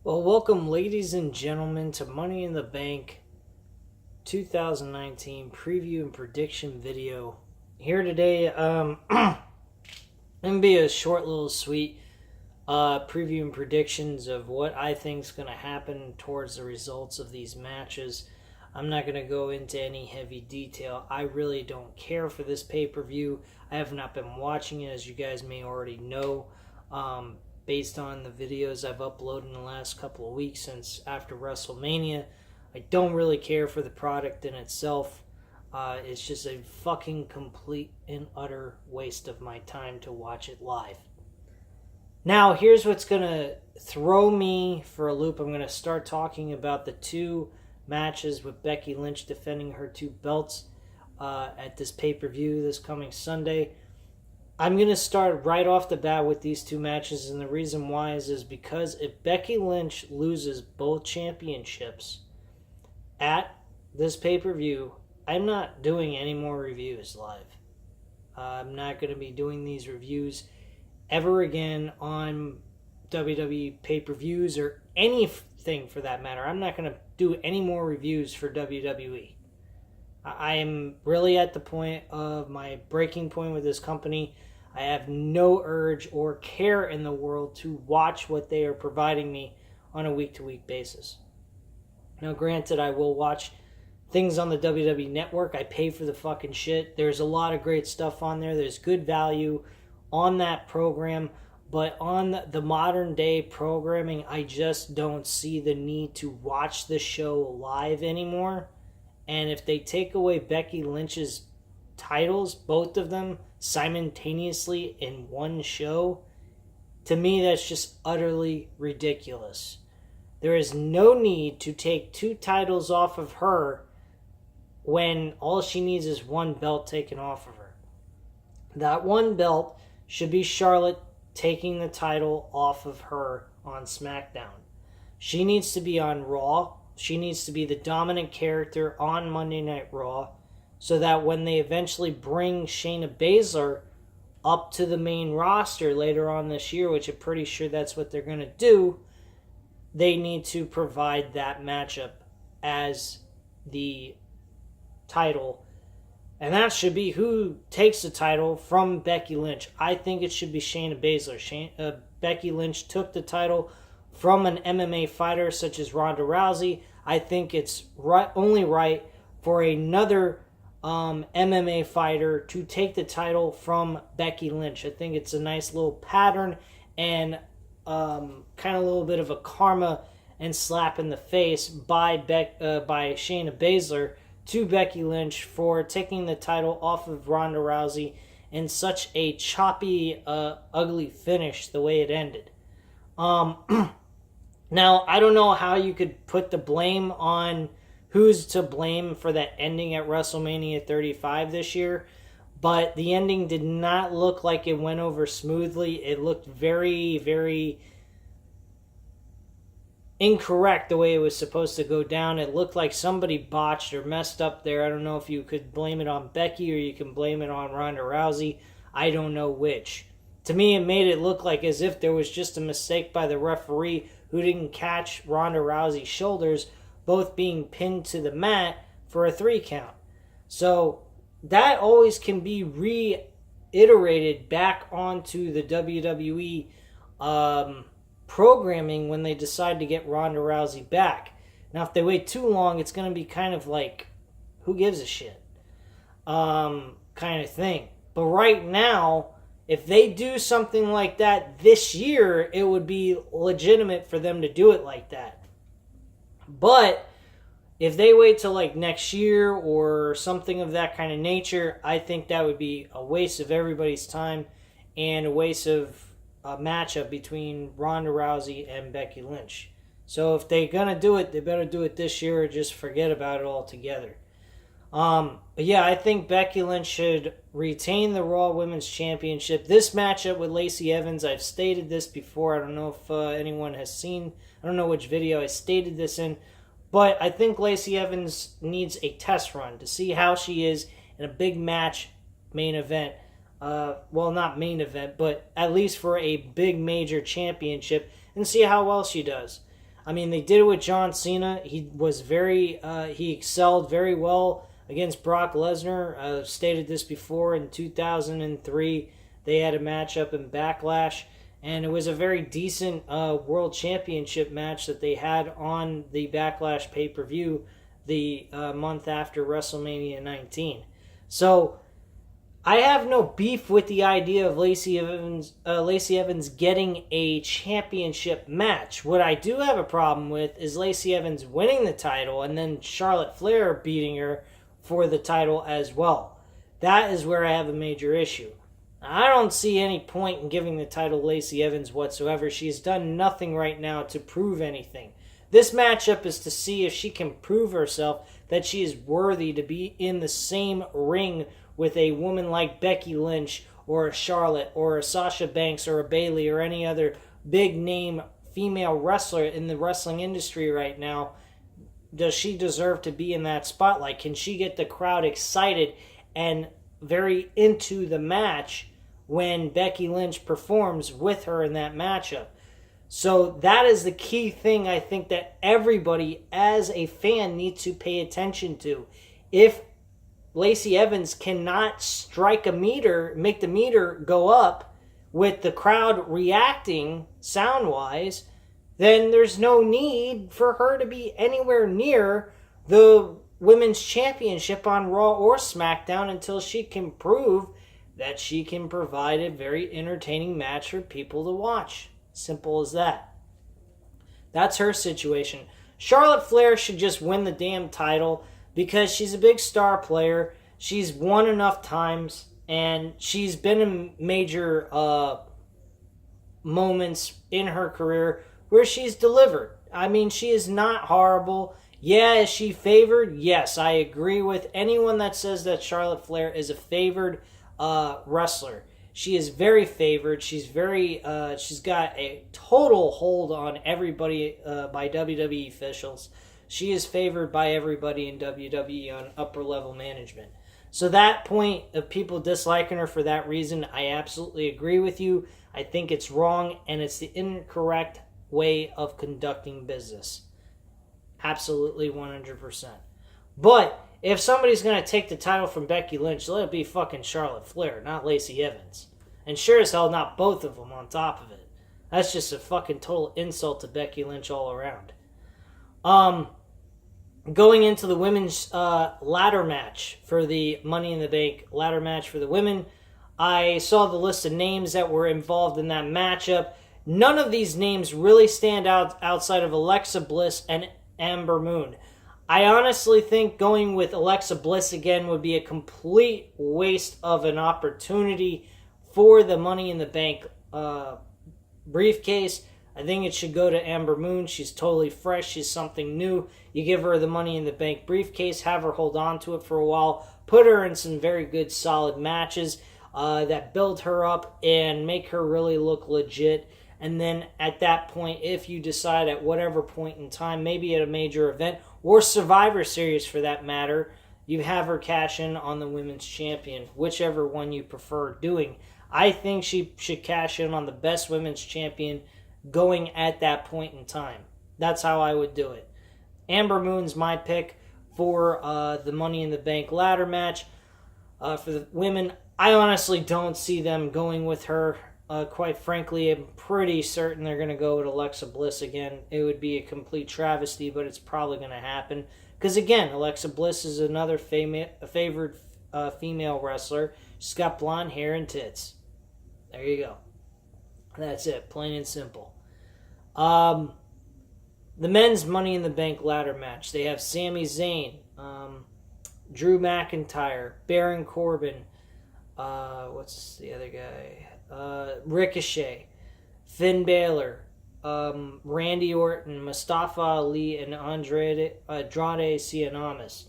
Well, welcome, ladies and gentlemen, to Money in the Bank 2019 preview and prediction video. Here today, gonna be a short little sweet preview and predictions of what I think is going to happen towards the results of these matches. I'm not going to go into any heavy detail. I really don't care for this pay-per-view. I have not been watching it, as you guys may already know. Based on the videos I've uploaded in the last couple of weeks since after WrestleMania. I don't really care for the product in itself. It's just a fucking complete and utter waste of my time to watch it live. Now, here's what's going to throw me for a loop. I'm going to start talking about the two matches with Becky Lynch defending her two belts at this pay-per-view this coming Sunday. I'm going to start right off the bat with these two matches, and the reason why is because if Becky Lynch loses both championships at this pay-per-view, I'm not doing any more reviews live. I'm not going to be doing these reviews ever again on WWE pay-per-views or anything for that matter. I'm not going to do any more reviews for WWE. I am really at the point of my breaking point with this company. I have no urge or care in the world to watch what they are providing me on a week-to-week basis. Now, granted, I will watch things on the WWE Network. I pay for the fucking shit. There's a lot of great stuff on there. There's good value on that program. But on the modern day programming, I just don't see the need to watch the show live anymore. And if they take away Becky Lynch's titles, both of them, simultaneously in one show, to me that's just utterly ridiculous. There is no need to take two titles off of her when all she needs is one belt taken off of her. That one belt should be Charlotte taking the title off of her on SmackDown. She needs to be on Raw. She needs to be the dominant character on Monday Night Raw so that when they eventually bring Shayna Baszler up to the main roster later on this year, which I'm pretty sure that's what they're going to do, they need to provide that matchup as the title. And that should be who takes the title from Becky Lynch. I think it should be Shayna Baszler. Becky Lynch took the title from an MMA fighter such as Ronda Rousey. I think it's only right for another MMA fighter to take the title from Becky Lynch. I think it's a nice little pattern and kind of a little bit of a karma and slap in the face by Shayna Baszler to Becky Lynch for taking the title off of Ronda Rousey in such a choppy, ugly finish the way it ended. Now, I don't know how you could put the blame on who's to blame for that ending at WrestleMania 35 this year, but the ending did not look like it went over smoothly. It looked very, very incorrect the way it was supposed to go down. It looked like somebody botched or messed up there. I don't know if you could blame it on Becky or you can blame it on Ronda Rousey. I don't know which. To me, it made it look like as if there was just a mistake by the referee who didn't catch Ronda Rousey's shoulders, both being pinned to the mat for a 3 count. So that always can be reiterated back onto the WWE programming when they decide to get Ronda Rousey back. Now, if they wait too long, it's going to be kind of like, who gives a shit kind of thing. But right now, if they do something like that this year, it would be legitimate for them to do it like that. But if they wait till like next year or something of that kind of nature, I think that would be a waste of everybody's time and a waste of a matchup between Ronda Rousey and Becky Lynch. So if they're going to do it, they better do it this year or just forget about it altogether. But yeah, I think Becky Lynch should retain the Raw Women's Championship. This matchup with Lacey Evans, I've stated this before. I don't know if anyone has seen. I don't know which video I stated this in. But I think Lacey Evans needs a test run to see how she is in a big match main event. Well, not main event, but at least for a big major championship and see how well she does. I mean, they did it with John Cena. He was he excelled very well against Brock Lesnar. I've stated this before. In 2003, they had a matchup in Backlash, and it was a very decent World Championship match that they had on the Backlash pay-per-view the month after WrestleMania 19. So I have no beef with the idea of Lacey Evans getting a championship match. What I do have a problem with is Lacey Evans winning the title and then Charlotte Flair beating her for the title as well. That is where I have a major issue. I don't see any point in giving the title to Lacey Evans whatsoever. She's done nothing right now to prove anything. This matchup is to see if she can prove herself that she is worthy to be in the same ring with a woman like Becky Lynch or a Charlotte or a Sasha Banks or a Bayley or any other big name female wrestler in the wrestling industry right now. Does she deserve to be in that spotlight? Can she get the crowd excited and very into the match when Becky Lynch performs with her in that matchup? So that is the key thing I think that everybody as a fan needs to pay attention to. If Lacey Evans cannot strike a meter, make the meter go up with the crowd reacting sound-wise, then there's no need for her to be anywhere near the Women's Championship on Raw or SmackDown until she can prove that she can provide a very entertaining match for people to watch. Simple as that. That's her situation. Charlotte Flair should just win the damn title because she's a big star player. She's won enough times, and she's been in major moments in her career where she's delivered. I mean, she is not horrible. Yeah, is she favored? Yes, I agree with anyone that says that Charlotte Flair is a favored wrestler. She is very favored. She's got a total hold on everybody by WWE officials. She is favored by everybody in WWE on upper level management. So that point of people disliking her for that reason, I absolutely agree with you. I think it's wrong and it's the incorrect way of conducting business. Absolutely 100%. But if somebody's going to take the title from Becky Lynch, let it be fucking Charlotte Flair, not Lacey Evans. And sure as hell not both of them on top of it. That's just a fucking total insult to Becky Lynch all around. Going into the women's ladder match for the Money in the Bank ladder match for the women, I saw the list of names that were involved in that matchup. None of these names really stand out outside of Alexa Bliss and Ember Moon. I honestly think going with Alexa Bliss again would be a complete waste of an opportunity for the Money in the Bank briefcase. I think it should go to Ember Moon. She's totally fresh. She's something new. You give her the Money in the Bank briefcase, have her hold on to it for a while, put her in some very good, solid matches that build her up and make her really look legit. And then at that point, if you decide at whatever point in time, maybe at a major event or Survivor Series for that matter, you have her cash in on the Women's Champion, whichever one you prefer doing. I think she should cash in on the best Women's Champion going at that point in time. That's how I would do it. Ember Moon's my pick for the Money in the Bank ladder match. For the women, I honestly don't see them going with her. Quite frankly, I'm pretty certain they're going to go with Alexa Bliss again. It would be a complete travesty, but it's probably going to happen. Because again, Alexa Bliss is another favored female wrestler. She's got blonde hair and tits. There you go. That's it, plain and simple. The men's Money in the Bank ladder match. They have Sami Zayn, Drew McIntyre, Baron Corbin, what's the other guy? Ricochet, Finn Balor, Randy Orton, Mustafa Ali, and Andrade Cien.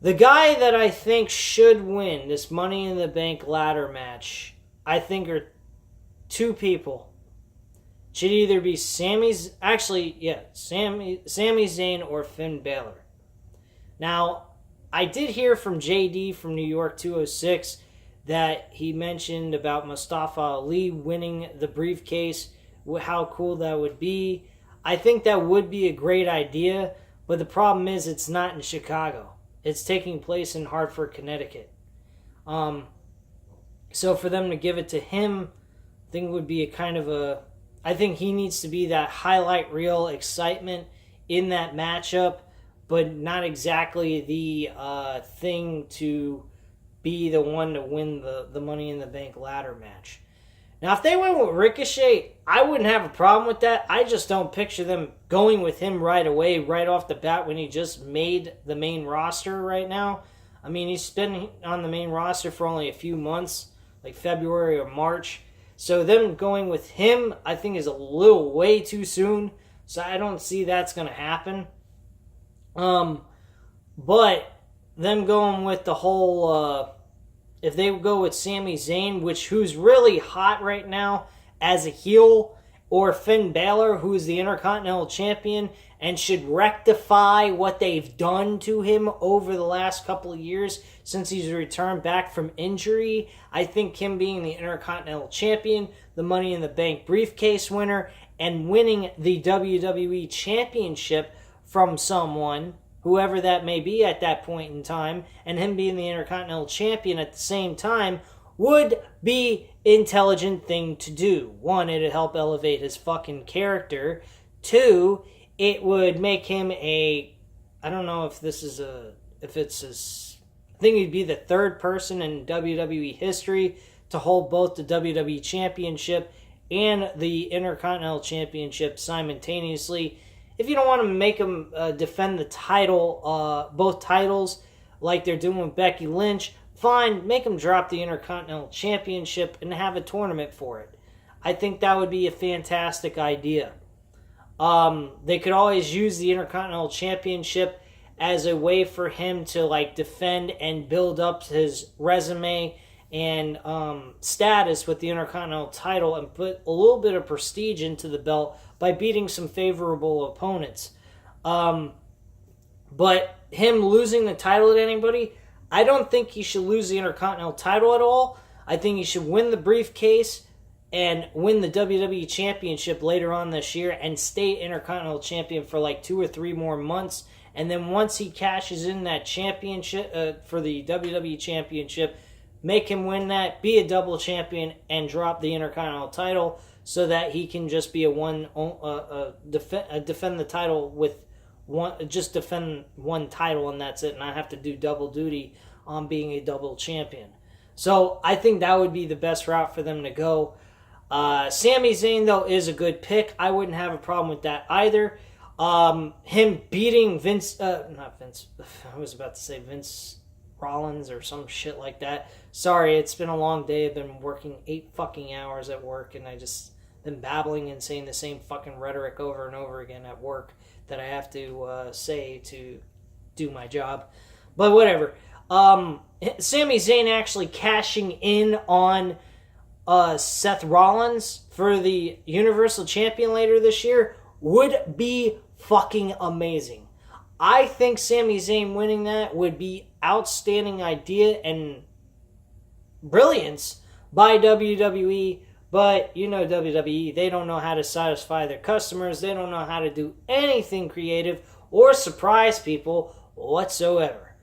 The guy that I think should win this Money in the Bank ladder match, I think are two people. Should either be Sami Zayn or Finn Balor. Now, I did hear from JD from New York 206 that he mentioned about Mustafa Ali winning the briefcase, how cool that would be. I think that would be a great idea, but the problem is it's not in Chicago. It's taking place in Hartford, Connecticut. So for them to give it to him, I think it would be a kind of a... I think he needs to be that highlight reel excitement in that matchup, but not exactly the thing to be the one to win the Money in the Bank ladder match. Now, if they went with Ricochet, I wouldn't have a problem with that. I just don't picture them going with him right away, right off the bat, when he just made the main roster right now. I mean, he's been on the main roster for only a few months, like February or March. So them going with him, I think, is a little way too soon. So I don't see that's going to happen. But them going with the whole... if they go with Sami Zayn, who's really hot right now as a heel, or Finn Balor, who's the Intercontinental Champion and should rectify what they've done to him over the last couple of years since he's returned back from injury. I think him being the Intercontinental Champion, the Money in the Bank briefcase winner, and winning the WWE Championship from someone, whoever that may be at that point in time, and him being the Intercontinental Champion at the same time, would be intelligent thing to do. One, it'd help elevate his fucking character. Two, it would make him I don't know if this is I think he'd be the third person in WWE history to hold both the WWE Championship and the Intercontinental Championship simultaneously. If you don't want to make him defend the title, both titles, like they're doing with Becky Lynch, fine, make him drop the Intercontinental Championship and have a tournament for it. I think that would be a fantastic idea. They could always use the Intercontinental Championship as a way for him to defend and build up his resume and status with the Intercontinental title and put a little bit of prestige into the belt by beating some favorable opponents. But him losing the title to anybody, I don't think he should lose the Intercontinental title at all. I think he should win the briefcase and win the WWE Championship later on this year and stay Intercontinental Champion for 2 or 3 more months. And then once he cashes in that championship for the WWE Championship, make him win that, be a double champion, and drop the Intercontinental title so that he can just be defend the title with defend one title and that's it, and I have to do double duty on being a double champion. So I think that would be the best route for them to go. Sami Zayn, though, is a good pick. I wouldn't have a problem with that either. Him beating Vince Rollins or some shit like that. Sorry, it's been a long day. I've been working 8 fucking hours at work, and I just been babbling and saying the same fucking rhetoric over and over again at work that I have to say to do my job. But whatever. Sami Zayn actually cashing in on Seth Rollins for the Universal Champion later this year would be fucking amazing. I think Sami Zayn winning that would be outstanding idea and brilliance by WWE, but you know WWE, they don't know how to satisfy their customers. They don't know how to do anything creative or surprise people whatsoever.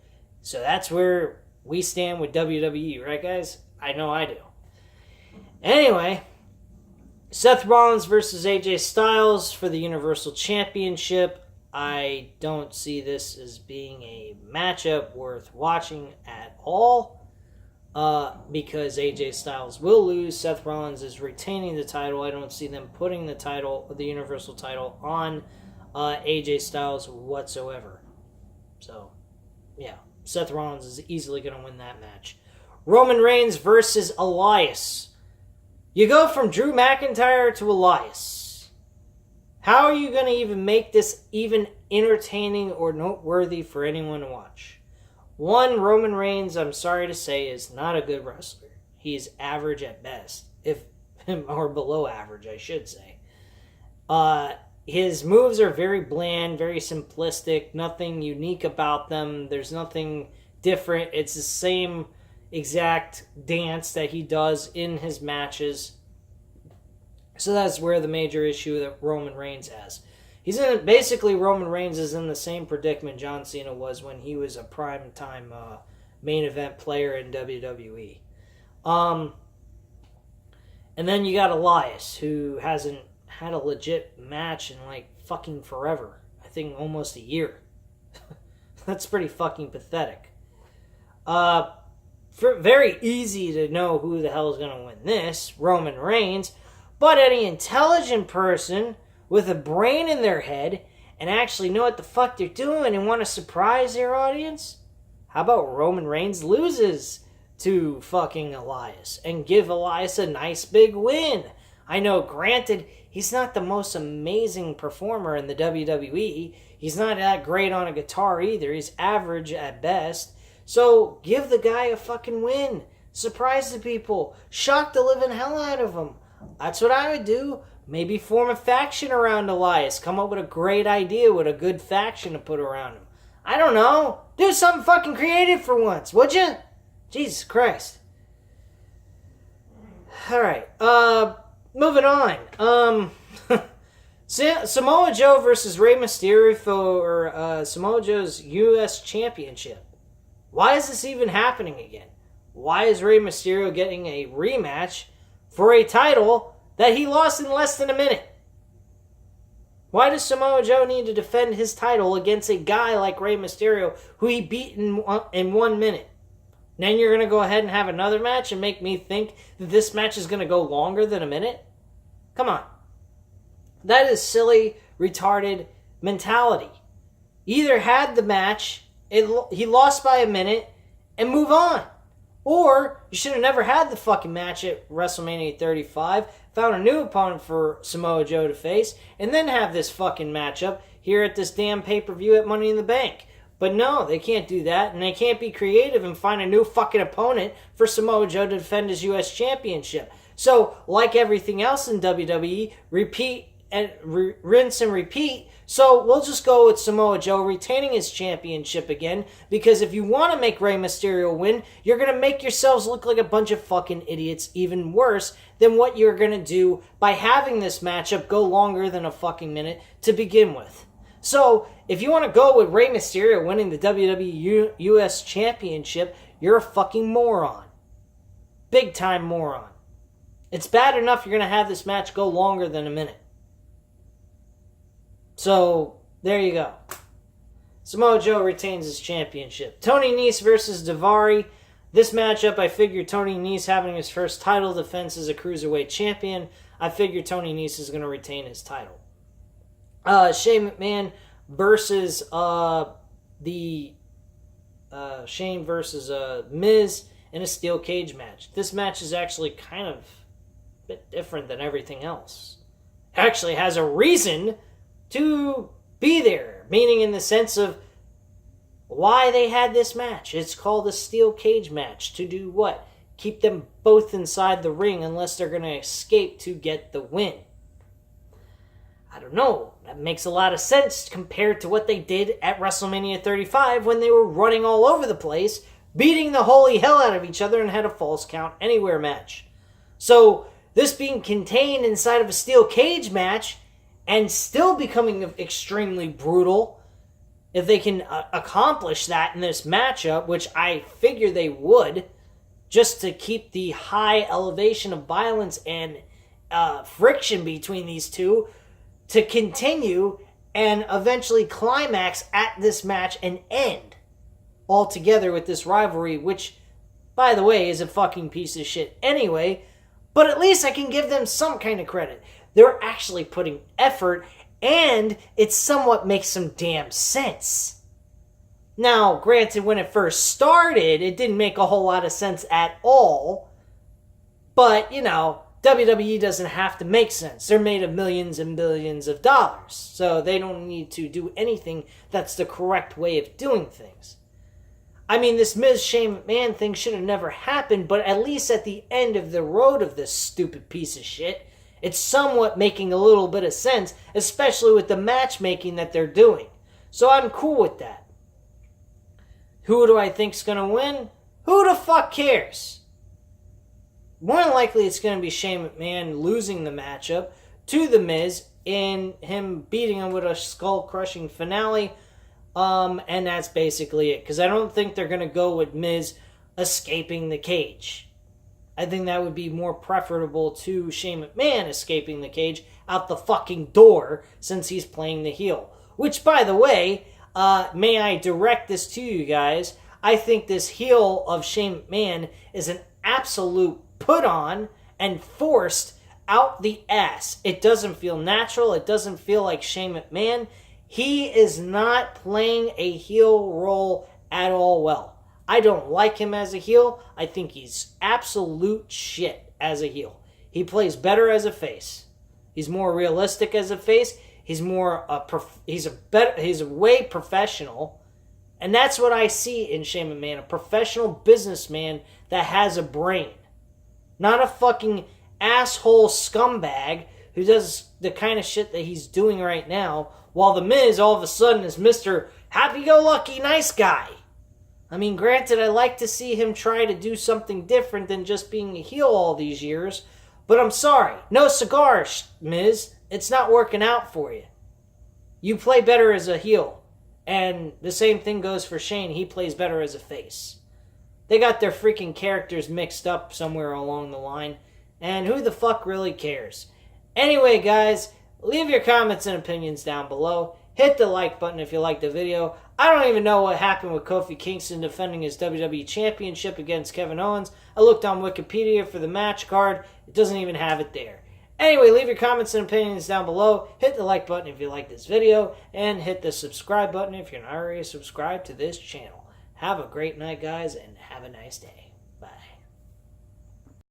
So that's where we stand with WWE, right guys? I know I do. Anyway, Seth Rollins versus AJ Styles for the Universal Championship. I don't see this as being a matchup worth watching at all because AJ Styles will lose. Seth Rollins is retaining the title. I don't see them putting the Universal title on AJ Styles whatsoever. So, yeah, Seth Rollins is easily going to win that match. Roman Reigns versus Elias. You go from Drew McIntyre to Elias. How are you going to even make this even entertaining or noteworthy for anyone to watch? One, Roman Reigns, I'm sorry to say, is not a good wrestler. He's average at best, or below average, I should say. His moves are very bland, very simplistic, nothing unique about them. There's nothing different. It's the same exact dance that he does in his matches. So that's where the major issue that Roman Reigns has. Basically, Roman Reigns is in the same predicament John Cena was when he was a prime time main event player in WWE. And then you got Elias, who hasn't had a legit match in like fucking forever. I think almost a year. That's pretty fucking pathetic. Very easy to know who the hell is going to win this, Roman Reigns. But any intelligent person with a brain in their head and actually know what the fuck they're doing and want to surprise their audience, how about Roman Reigns loses to fucking Elias and give Elias a nice big win? I know, granted, he's not the most amazing performer in the WWE. He's not that great on a guitar either. He's average at best. So give the guy a fucking win. Surprise the people. Shock the living hell out of them. That's what I would do. Maybe form a faction around Elias. Come up with a great idea with a good faction to put around him. I don't know. Do something fucking creative for once, would you? Jesus Christ. Alright, moving on. Samoa Joe versus Rey Mysterio for Samoa Joe's U.S. Championship. Why is this even happening again? Why is Rey Mysterio getting a rematch for a title that he lost in less than a minute? Why does Samoa Joe need to defend his title against a guy like Rey Mysterio who he beat in 1 minute? Then you're going to go ahead and have another match and make me think that this match is going to go longer than a minute? Come on. That is silly, retarded mentality. Either had the match, he lost by a minute, and move on. Or you should have never had the fucking match at WrestleMania 35, found a new opponent for Samoa Joe to face, and then have this fucking matchup here at this damn pay-per-view at Money in the Bank. But no, they can't do that, and they can't be creative and find a new fucking opponent for Samoa Joe to defend his U.S. Championship. So, like everything else in WWE, repeat and rinse and repeat. So we'll just go with Samoa Joe retaining his championship again, because if you want to make Rey Mysterio win, you're going to make yourselves look like a bunch of fucking idiots, even worse than what you're going to do by having this matchup go longer than a fucking minute to begin with. So, if you want to go with Rey Mysterio winning the WWE US Championship, you're a fucking moron. Big time moron. It's bad enough you're going to have this match go longer than a minute. So, there you go. Samoa Joe retains his championship. Tony Nese versus Daivari. This matchup, I figure Tony Nese having his first title defense as a Cruiserweight champion, I figure Tony Nese is going to retain his title. Shane McMahon versus Shane versus Miz in a steel cage match. This match is actually kind of a bit different than everything else. It actually has a reason to be there, meaning in the sense of why they had this match. It's called a steel cage match. To do what? Keep them both inside the ring unless they're going to escape to get the win. I don't know. That makes a lot of sense compared to what they did at WrestleMania 35 when they were running all over the place, beating the holy hell out of each other and had a false count anywhere match. So, this being contained inside of a steel cage match and still becoming extremely brutal, if they can accomplish that in this matchup, which I figure they would, just to keep the high elevation of violence and friction between these two, to continue and eventually climax at this match and end altogether with this rivalry, which, by the way, is a fucking piece of shit anyway, but at least I can give them some kind of credit. They're actually putting effort, and it somewhat makes some damn sense. Now, granted, when it first started, it didn't make a whole lot of sense at all, but, you know, WWE doesn't have to make sense. They're made of millions and billions of dollars, so they don't need to do anything that's the correct way of doing things. I mean, this Miz Shane McMahon thing should have never happened, but at least at the end of the road of this stupid piece of shit, it's somewhat making a little bit of sense, especially with the matchmaking that they're doing. So I'm cool with that. Who do I think's gonna win? Who the fuck cares? More than likely, it's going to be Shane McMahon losing the matchup to The Miz in him beating him with a skull-crushing finale. And that's basically it. Because I don't think they're going to go with Miz escaping the cage. I think that would be more preferable to Shane McMahon escaping the cage out the fucking door since he's playing the heel. Which, by the way, may I direct this to you guys, I think this heel of Shane McMahon is an absolute put-on and forced out the ass. It doesn't feel natural. It doesn't feel like Shane McMahon. He is not playing a heel role at all well. I don't like him as a heel. I think he's absolute shit as a heel. He plays better as a face. He's more realistic as a face. He's a way professional. And that's what I see in Shane McMahon, a professional businessman that has a brain. Not a fucking asshole scumbag who does the kind of shit that he's doing right now, while The Miz all of a sudden is Mr. Happy-go-lucky nice guy. I mean, granted, I like to see him try to do something different than just being a heel all these years, but I'm sorry. No cigar, Miz. It's not working out for you. You play better as a heel. And the same thing goes for Shane. He plays better as a face. They got their freaking characters mixed up somewhere along the line. And who the fuck really cares? Anyway, guys, leave your comments and opinions down below. Hit the like button if you liked the video. I don't even know what happened with Kofi Kingston defending his WWE Championship against Kevin Owens. I looked on Wikipedia for the match card. It doesn't even have it there. Anyway, leave your comments and opinions down below. Hit the like button if you like this video. And hit the subscribe button if you're not already subscribed to this channel. Have a great night, guys, and have a nice day.